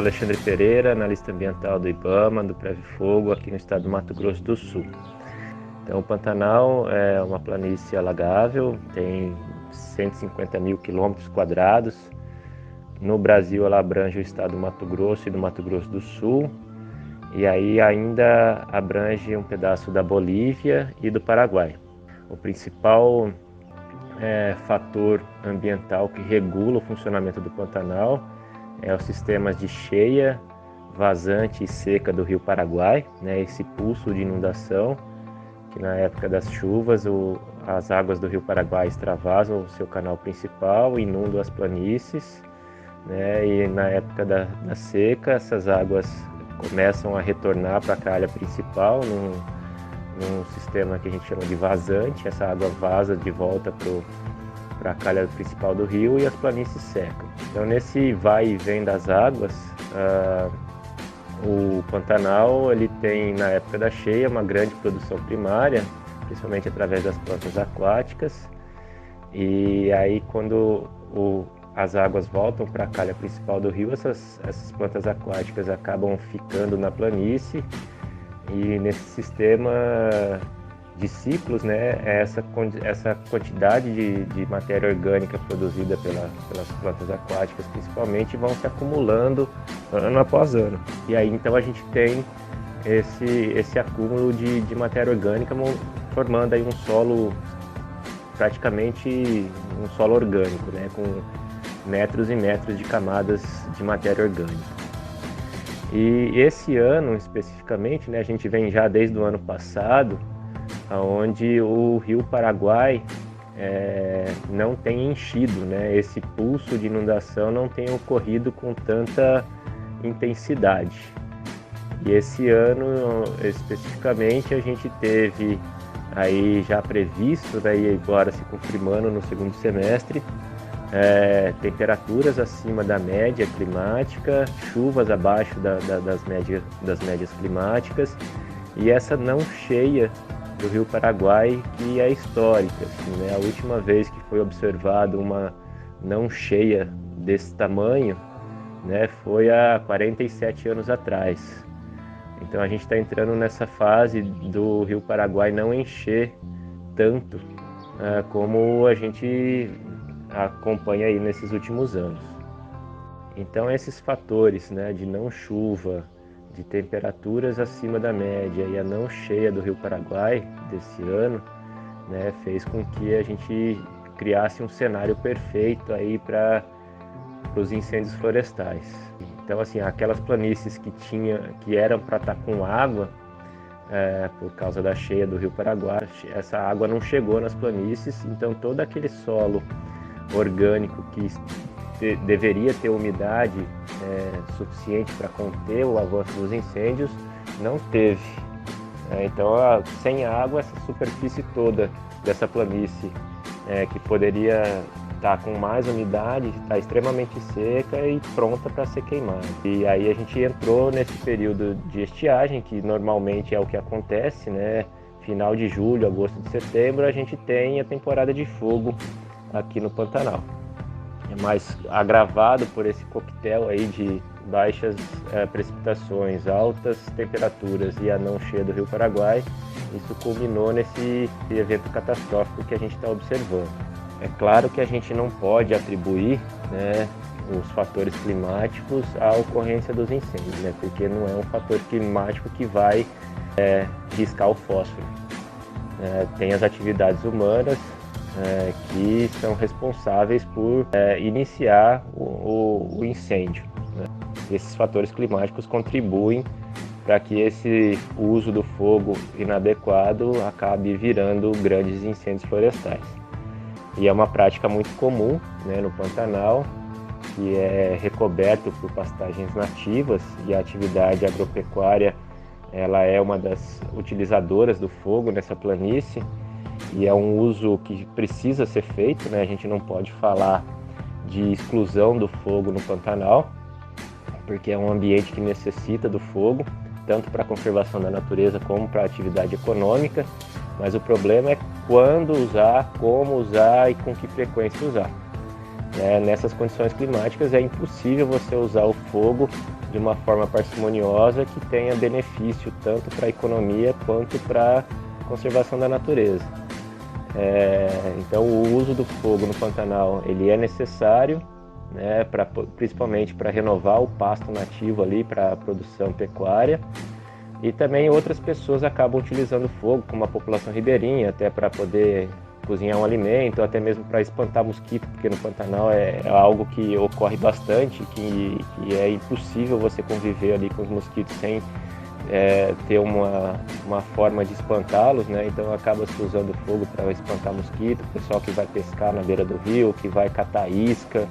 Alexandre Pereira, analista ambiental do IBAMA, do Previfogo, aqui no estado do Mato Grosso do Sul. Então, o Pantanal é uma planície alagável, tem 150 mil quilômetros quadrados. No Brasil, ela abrange o estado do Mato Grosso e do Mato Grosso do Sul, e aí ainda abrange um pedaço da Bolívia e do Paraguai. O principal fator ambiental que regula o funcionamento do Pantanal é os sistemas de cheia, vazante e seca do rio Paraguai, né, esse pulso de inundação, que na época das chuvas as águas do rio Paraguai extravasam o seu canal principal, inundam as planícies, né, e na época da seca essas águas começam a retornar para a calha principal num sistema que a gente chama de vazante. Essa água vaza de volta para a calha principal do rio e as planícies secam. Então, nesse vai e vem das águas, o Pantanal ele tem, na época da cheia, uma grande produção primária, principalmente através das plantas aquáticas, e aí quando as águas voltam para a calha principal do rio, essas plantas aquáticas acabam ficando na planície, e nesse sistema de ciclos, né, essa quantidade de matéria orgânica produzida pelas plantas aquáticas, principalmente, vão se acumulando ano após ano. E aí então a gente tem esse acúmulo de matéria orgânica, formando aí um solo, praticamente um solo orgânico, né, com metros e metros de camadas de matéria orgânica. E esse ano especificamente, né, a gente vem já desde o ano passado, onde o rio Paraguai não tem enchido, né? Esse pulso de inundação não tem ocorrido com tanta intensidade. E esse ano especificamente a gente teve aí já previsto, daí agora se confirmando no segundo semestre, temperaturas acima da média climática, chuvas abaixo das médias climáticas, e essa não cheia do rio Paraguai, que é histórica, assim, né? A última vez que foi observado uma não cheia desse tamanho, né, foi há 47 anos atrás. Então a gente está entrando nessa fase do rio Paraguai não encher tanto como a gente acompanha aí nesses últimos anos. Então esses fatores, né, de não chuva, de temperaturas acima da média e a não cheia do rio Paraguai desse ano, né, fez com que a gente criasse um cenário perfeito aí para os incêndios florestais. Então, assim, aquelas planícies que eram para estar com água, por causa da cheia do rio Paraguai, essa água não chegou nas planícies, então todo aquele solo orgânico que deveria ter umidade suficiente para conter o avanço dos incêndios, não teve. Então, sem água, essa superfície toda dessa planície, que poderia estar com mais umidade, está extremamente seca e pronta para ser queimada. E aí a gente entrou nesse período de estiagem, que normalmente é o que acontece, né? Final de julho, agosto, de setembro, a gente tem a temporada de fogo aqui no Pantanal. É mais agravado por esse coquetel aí de baixas precipitações, altas temperaturas e a não cheia do rio Paraguai. Isso culminou nesse evento catastrófico que a gente está observando. É claro que a gente não pode atribuir, né, os fatores climáticos à ocorrência dos incêndios, né, porque não é um fator climático que vai riscar o fósforo. Tem as atividades humanas que são responsáveis por iniciar o incêndio, né? Esses fatores climáticos contribuem para que esse uso do fogo inadequado acabe virando grandes incêndios florestais. E é uma prática muito comum, né, no Pantanal, que é recoberto por pastagens nativas, e a atividade agropecuária ela é uma das utilizadoras do fogo nessa planície, e é um uso que precisa ser feito, né? A gente não pode falar de exclusão do fogo no Pantanal, porque é um ambiente que necessita do fogo, tanto para a conservação da natureza como para a atividade econômica, mas o problema é quando usar, como usar e com que frequência usar. Nessas condições climáticas é impossível você usar o fogo de uma forma parcimoniosa que tenha benefício tanto para a economia quanto para a conservação da natureza. Então o uso do fogo no Pantanal ele é necessário, né, principalmente para renovar o pasto nativo ali para a produção pecuária, e também outras pessoas acabam utilizando fogo, como a população ribeirinha, até para poder cozinhar um alimento, até mesmo para espantar mosquito, porque no Pantanal é algo que ocorre bastante, que é impossível você conviver ali com os mosquitos sem ter uma forma de espantá-los, né? Então acaba-se usando fogo para espantar mosquito, o pessoal que vai pescar na beira do rio, que vai catar isca,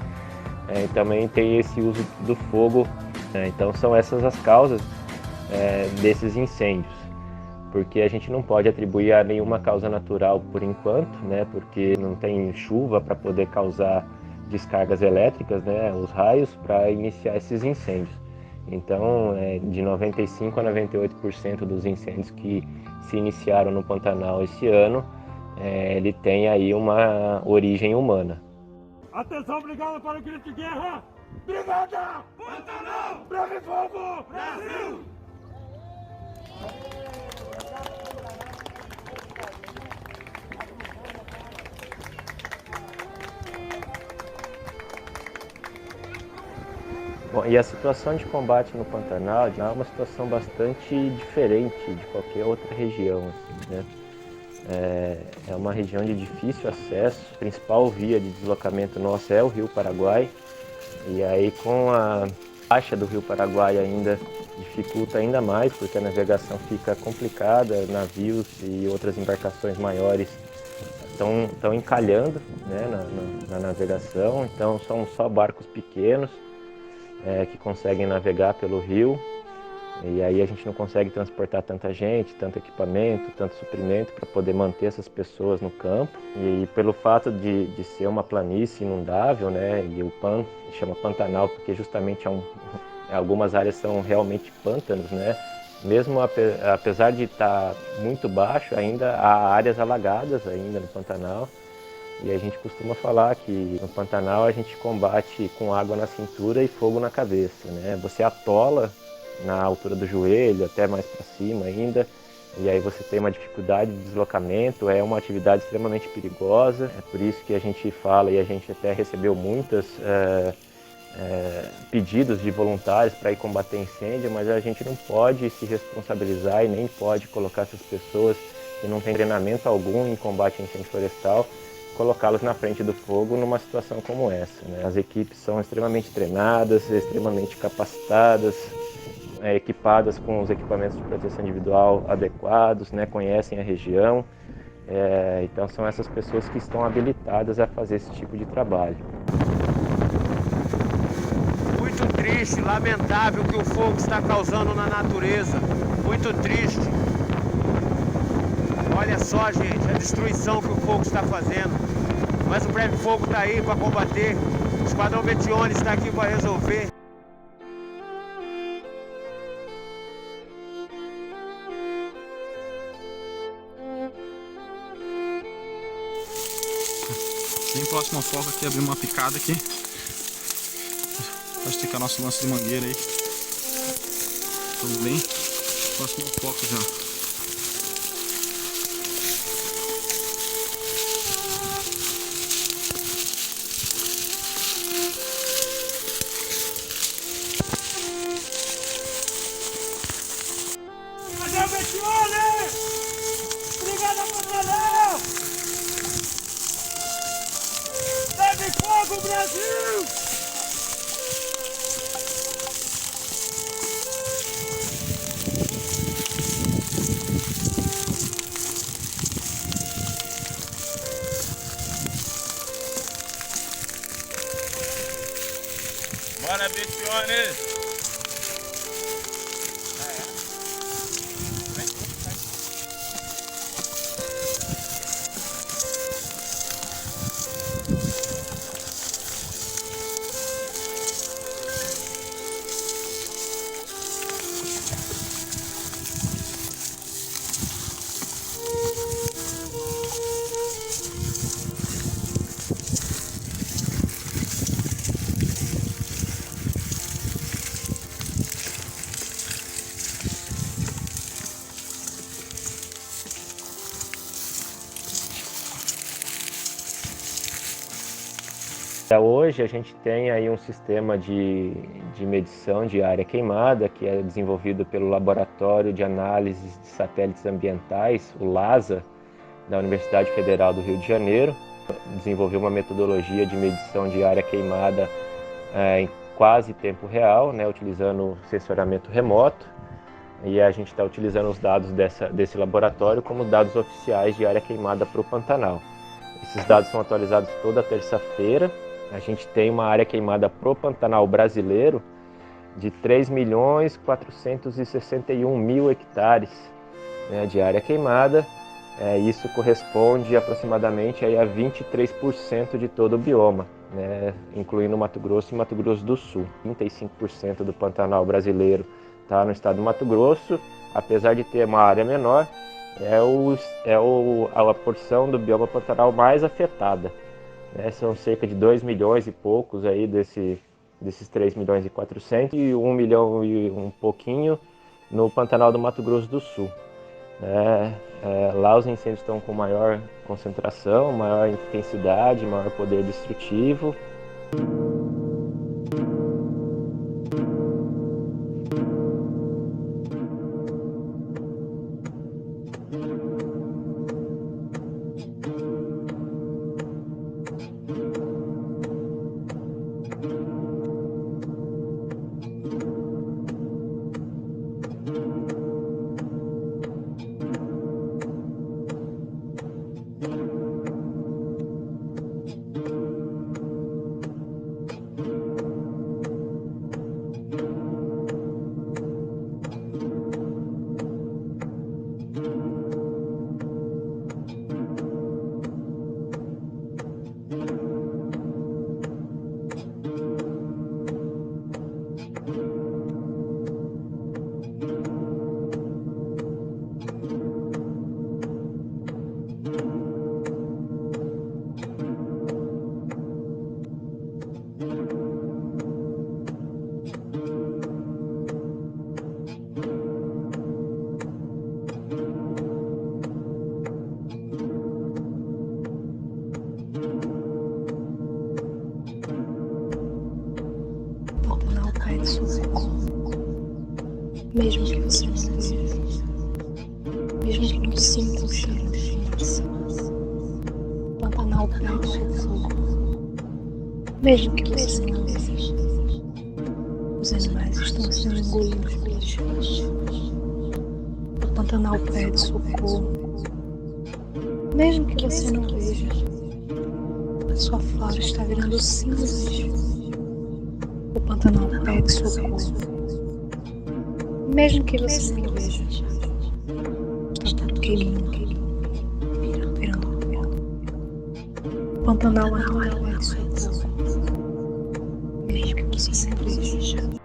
também tem esse uso do fogo, então são essas as causas desses incêndios, porque a gente não pode atribuir a nenhuma causa natural por enquanto, né? Porque não tem chuva para poder causar descargas elétricas, né? Os raios para iniciar esses incêndios. Então, de 95% a 98% dos incêndios que se iniciaram no Pantanal esse ano, ele tem aí uma origem humana. Atenção, brigada para o grito de guerra! Brigada! Pantanal! Breve Fogo! Brasil! Bom, e a situação de combate no Pantanal é uma situação bastante diferente de qualquer outra região, assim, né? É uma região de difícil acesso, a principal via de deslocamento nossa é o Rio Paraguai, e aí com a baixa do Rio Paraguai ainda dificulta ainda mais, porque a navegação fica complicada, navios e outras embarcações maiores estão encalhando, né, na navegação, então são só barcos pequenos que conseguem navegar pelo rio, e aí a gente não consegue transportar tanta gente, tanto equipamento, tanto suprimento para poder manter essas pessoas no campo. E pelo fato de ser uma planície inundável, né, e o chama Pantanal porque justamente algumas áreas são realmente pântanos, né, mesmo apesar de estar muito baixo, ainda há áreas alagadas ainda no Pantanal. E a gente costuma falar que no Pantanal a gente combate com água na cintura e fogo na cabeça, né? Você atola na altura do joelho, até mais para cima ainda, e aí você tem uma dificuldade de deslocamento, é uma atividade extremamente perigosa, é por isso que a gente fala, e a gente até recebeu muitos pedidos de voluntários para ir combater incêndio, mas a gente não pode se responsabilizar e nem pode colocar essas pessoas que não têm treinamento algum em combate a incêndio florestal, colocá-los na frente do fogo numa situação como essa, né? As equipes são extremamente treinadas, extremamente capacitadas, equipadas com os equipamentos de proteção individual adequados, né? Conhecem a região, então são essas pessoas que estão habilitadas a fazer esse tipo de trabalho. Muito triste, lamentável o que o fogo está causando na natureza, muito triste. Olha só, gente, a destruição que o fogo está fazendo. Mas o Breve Fogo está aí para combater. O Esquadrão Betione está aqui para resolver. Bem próximo ao foco aqui, abrir uma picada aqui. Vai esticar nosso lance de mangueira aí. Estamos bem próximo ao foco já. Brigada Pantanal! Breve Fogo, Brasil! Bora, Betione! Hoje a gente tem aí um sistema de medição de área queimada que é desenvolvido pelo Laboratório de Análises de Satélites Ambientais, o LASA, da Universidade Federal do Rio de Janeiro. Desenvolveu uma metodologia de medição de área queimada em quase tempo real, né, utilizando sensoriamento remoto. E a gente está utilizando os dados desse laboratório como dados oficiais de área queimada para o Pantanal. Esses dados são atualizados toda terça-feira. A gente tem uma área queimada para o Pantanal brasileiro de 3.461.000 hectares, né, de área queimada. Isso corresponde aproximadamente aí a 23% de todo o bioma, né, incluindo Mato Grosso e Mato Grosso do Sul. 35% do Pantanal brasileiro está no estado do Mato Grosso, apesar de ter uma área menor, a porção do bioma Pantanal mais afetada. Né? São cerca de 2 milhões e poucos aí desses 3.400.000 e 1 milhão e um pouquinho no Pantanal do Mato Grosso do Sul. Lá os incêndios estão com maior concentração, maior intensidade, maior poder destrutivo. Mesmo que você não veja, mesmo que não sinta o cheiro de fumaça, o Pantanal pede socorro. Mesmo que você não veja, os animais estão sendo engolidos pelas chuvas. O Pantanal pede socorro. Mesmo que você não veja, a sua flora está virando cinzas. O Pantanal pede socorro. Mesmo que você não veja, está tudo queimando, virando. O Pantanal agora pede socorro. Mesmo que você não veja.